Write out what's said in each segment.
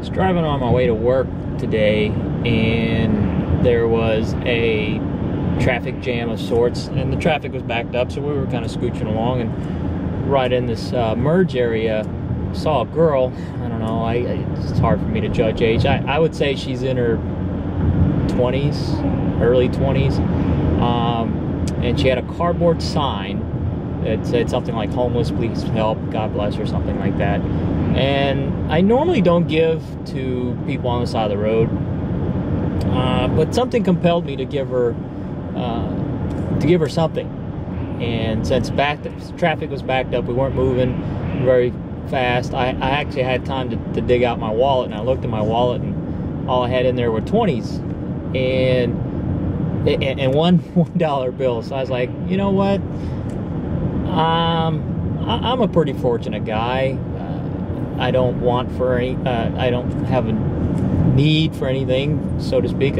was driving on my way to work today, and there was a traffic jam of sorts, and the traffic was backed up, so we were kind of scooching along, and right in this merge area, saw a girl. I don't know, it's hard for me to judge age. I would say she's in her 20s, early 20s, and she had a cardboard sign that said something like "homeless, please help, God bless," or something like that. And I normally don't give to people on the side of the road, but something compelled me to give her something. And since traffic was backed up, we weren't moving very fast. I actually had time to dig out my wallet, and I looked in my wallet, and all I had in there were 20s and one $1 bill. So I was like, you know what? I'm a pretty fortunate guy. I don't want for any. I don't have a need for anything, so to speak.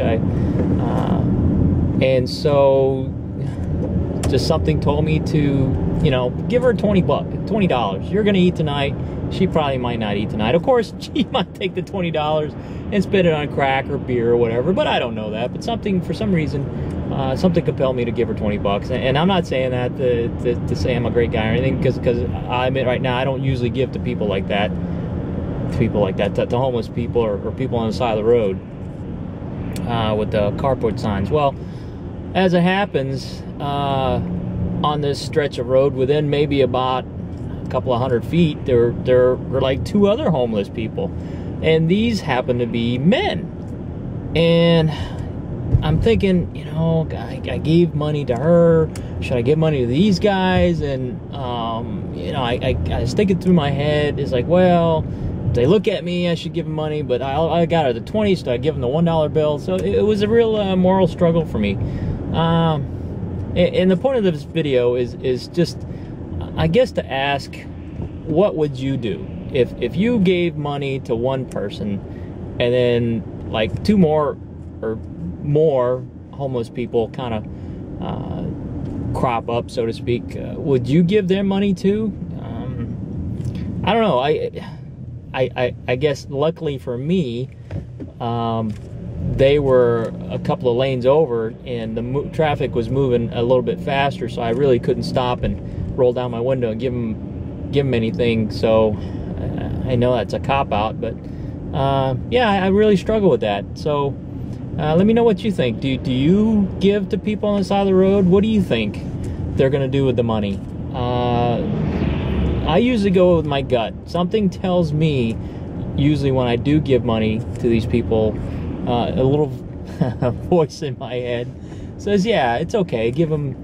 And so just something told me to, give her $20. You're gonna eat tonight. She probably might not eat tonight. Of course, she might take the $20 and spend it on crack or beer or whatever, but I don't know that. But for some reason, something compelled me to give her $20. And I'm not saying that to say I'm a great guy or anything, because I admit right now I don't usually give to people like that. To homeless people or people on the side of the road with the cardboard signs. Well, as it happens, on this stretch of road, within maybe about a couple of 100 feet, there were like two other homeless people, and these happen to be men. And I'm thinking, I gave money to her. Should I give money to these guys? And I was thinking through my head, it's like, well, if they look at me, I should give them money, but I got her the 20, so I give them the $1 bill. So it was a real moral struggle for me. And the point of this video is just, I guess, to ask, what would you do if you gave money to one person, and then like two more or more homeless people kind of crop up, so to speak? Would you give their money too? I don't know. I guess luckily for me, they were a couple of lanes over, and the traffic was moving a little bit faster, so I really couldn't stop and roll down my window and give them anything. So I know that's a cop-out, but yeah, I really struggle with that. So let me know what you think. Do you give to people on the side of the road? What do you think they're going to do with the money? I usually go with my gut. Something tells me, usually when I do give money to these people, a little voice in my head says, "Yeah, it's okay. Give them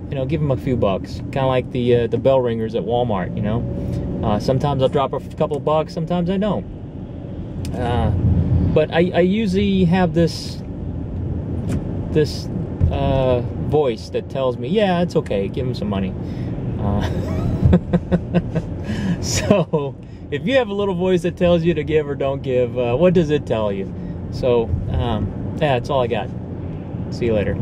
a few bucks." Kind of like the bell ringers at Walmart. Sometimes I'll drop a couple bucks. Sometimes I don't. But I usually have this voice that tells me, "Yeah, it's okay. Give them some money." So if you have a little voice that tells you to give or don't give, what does it tell you? So yeah, that's all I got. See you later.